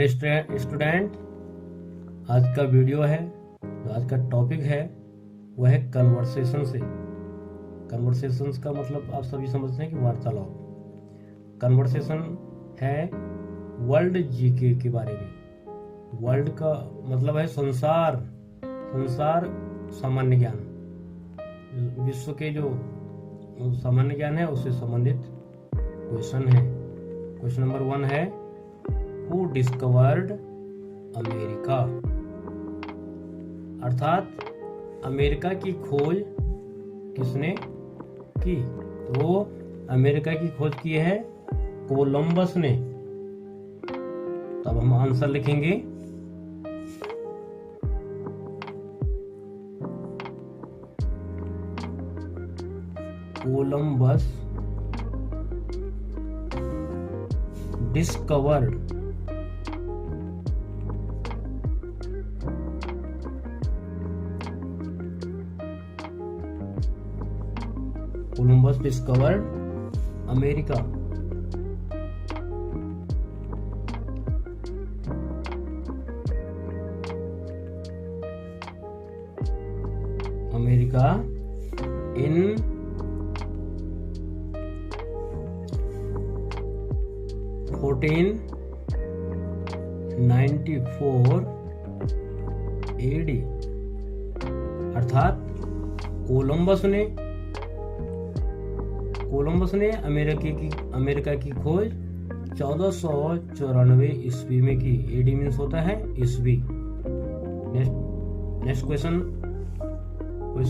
Dear student, आज का video है, आज का टॉपिक है वह है कन्वर्सेशन से। कन्वर्सेशंस का मतलब आप सभी समझते हैं कि वार्तालाप। कन्वर्सेशन है वर्ल्ड जीके के बारे में। वर्ल्ड का मतलब है संसार सामान्य ज्ञान, विश्व के जो सामान्य ज्ञान है उससे संबंधित क्वेश्चन है। क्वेश्चन नंबर 1 है, हु डिस्कवर्ड अमेरिका, अर्थात अमेरिका की खोज किसने की। तो अमेरिका की खोज की है कोलंबस ने। तब हम आंसर लिखेंगे Columbus discovered Columbus discovered America. America in 1494 AD, अर्थात कोलंबस ने अमेरिका की खोज 1494 ईस्वी में की। एडी मीन्स होता है ईस्वी। Next question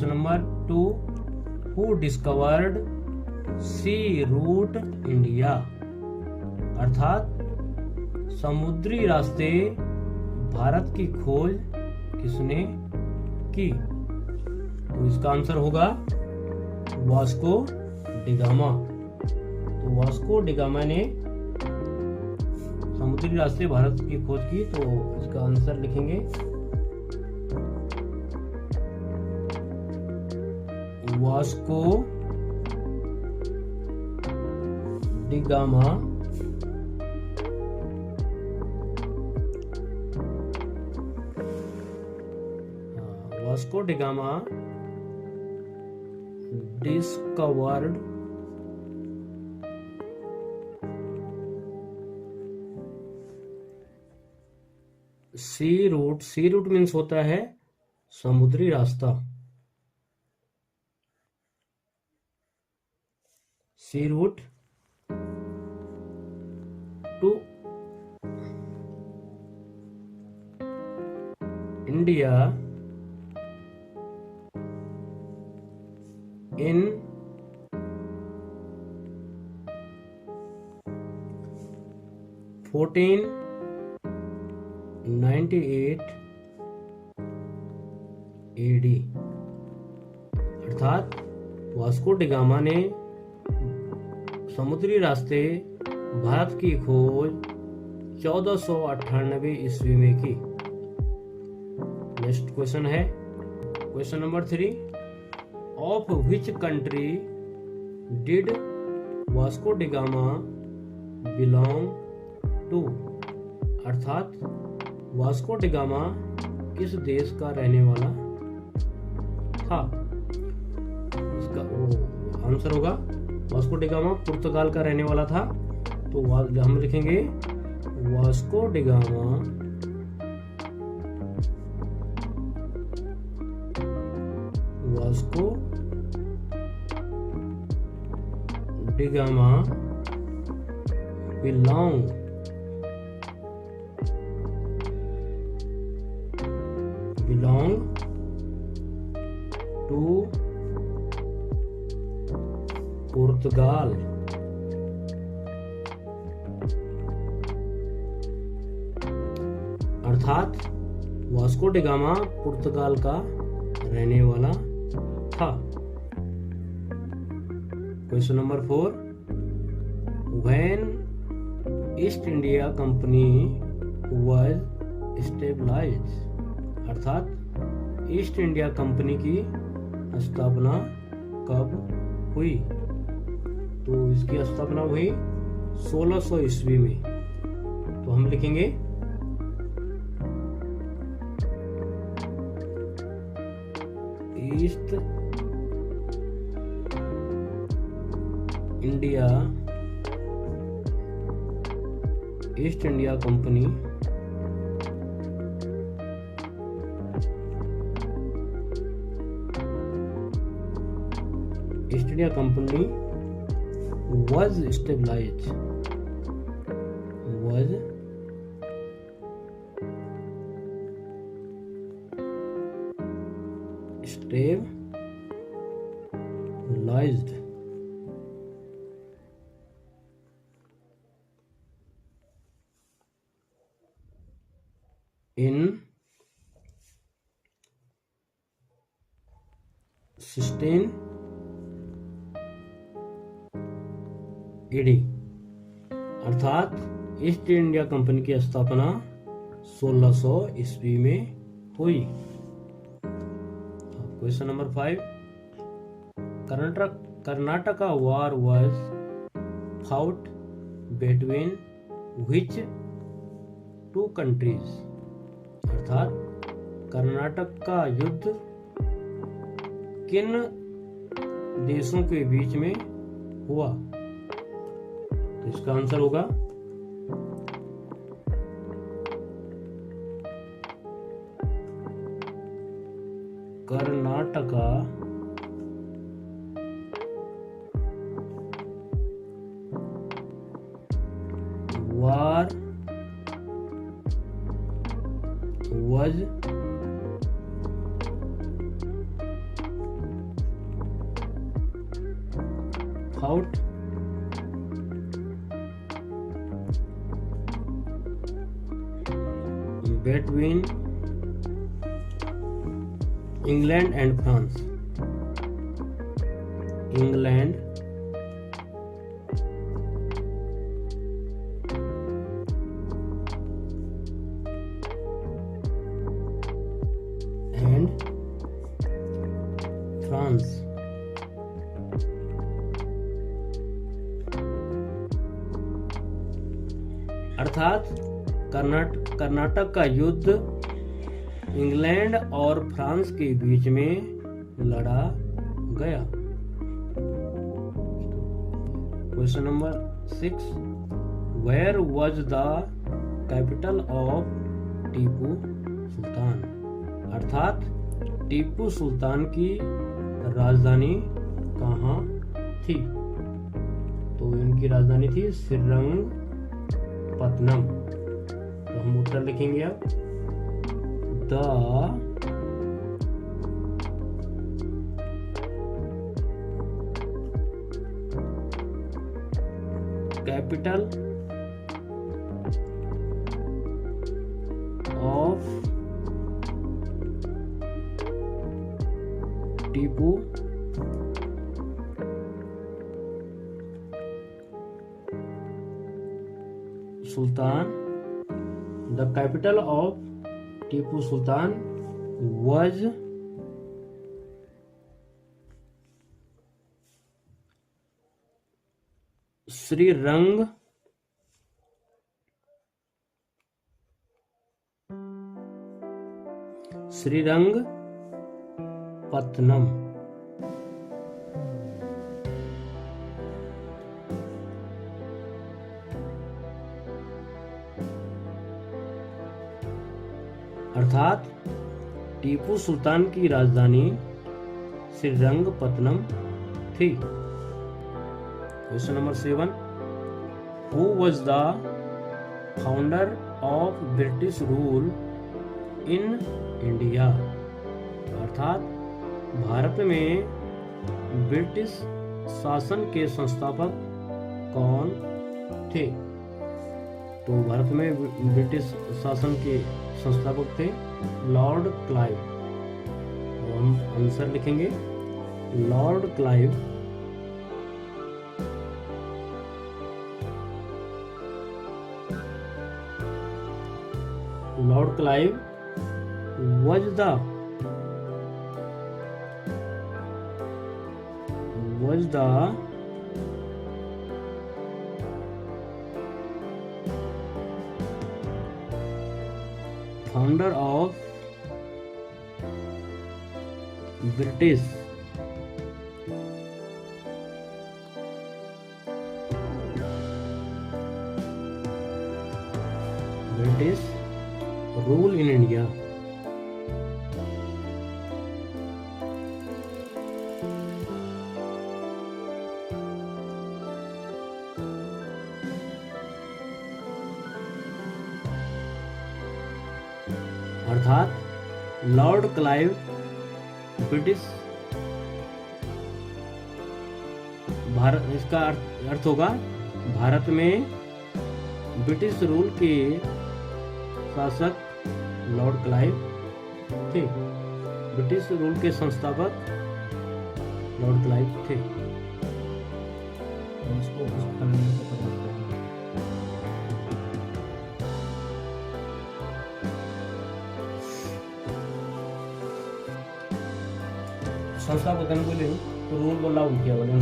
number 2, who discovered sea route India, अर्थात समुद्री रास्ते भारत की खोज किसने की। तो इसका आंसर होगा वास्को डिगामा। तो वास्को डिगामा ने समुद्री रास्ते भारत की खोज की। तो इसका आंसर लिखेंगे Vasco da Gama Vasco da Gama discovered sea route means होता है समुद्री रास्ता। Sea route to India in 1498 AD, अर्थात वास्को डिगामा ने समुद्री रास्ते भारत की खोज 1498 ईस्वी में की। नेक्स्ट क्वेश्चन है question number 3, of which country did Vasco da Gama belong to, अर्थात वास्को डी गामा किस देश का रहने वाला था। इसका आंसर होगा वास्को डी गामा पुर्तगाल का रहने वाला था। तो हम लिखेंगे Vasco D gamma D gamma belong to पुर्तगाल। अर्थात वास्को डी गामा पुर्तगाल का रहने वाला था। Question number 4, when east India company was established, अर्थात ईस्ट इंडिया कंपनी की स्थापना कब हुई। तो इसकी स्थापना हुई 1600 ईस्वी में। तो हम लिखेंगे East India company was established in 16 AD, अर्थात ईस्ट इंडिया कंपनी की स्थापना 1600 ईस्वी में हुई। Question number 5, Karnataka war was fought between which two countries, अर्थात कर्नाटक का युद्ध किन देशों के बीच में हुआ। तो इसका आंसर होगा Karnataka war was fought between England and France. England and France. अर्थात कर्नाटक का युद्ध इंग्लैंड और फ्रांस के बीच में लड़ा गया। Question number 6, where was the capital of Tipu Sultan, अर्थात टीपू सुल्तान की राजधानी कहाँ थी। तो इनकी राजधानी थी श्रीरंगपत्तनम। तो हम उत्तर लिखेंगे अब, the capital of Tipu Sultan, the capital of Tipu Sultan was श्रीरंगपत्तनम। अर्थात टीपू सुल्तान की राजधानी श्रीरंगपत्तनम थी। Question number 7, who was the founder of British rule in India, अर्थात भारत में ब्रिटिश शासन के संस्थापक कौन थे। तो भारत में ब्रिटिश शासन के संस्थापक थे लॉर्ड क्लाइव। तो हम आंसर लिखेंगे Lord Clive. Lord Clive was the founder of British British rule in India. अर्थात लॉर्ड क्लाइव ब्रिटिश भारत, इसका अर्थ होगा भारत में ब्रिटिश रूल के शासक लॉर्ड क्लाइव थे। ब्रिटिश रूल के संस्थापक लॉर्ड क्लाइव थे। इसको कुछ करने से पता चलता है। संस्थापक बोले तो रूल को लागू किया बोले,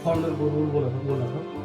फाउंडर को रूल बोला था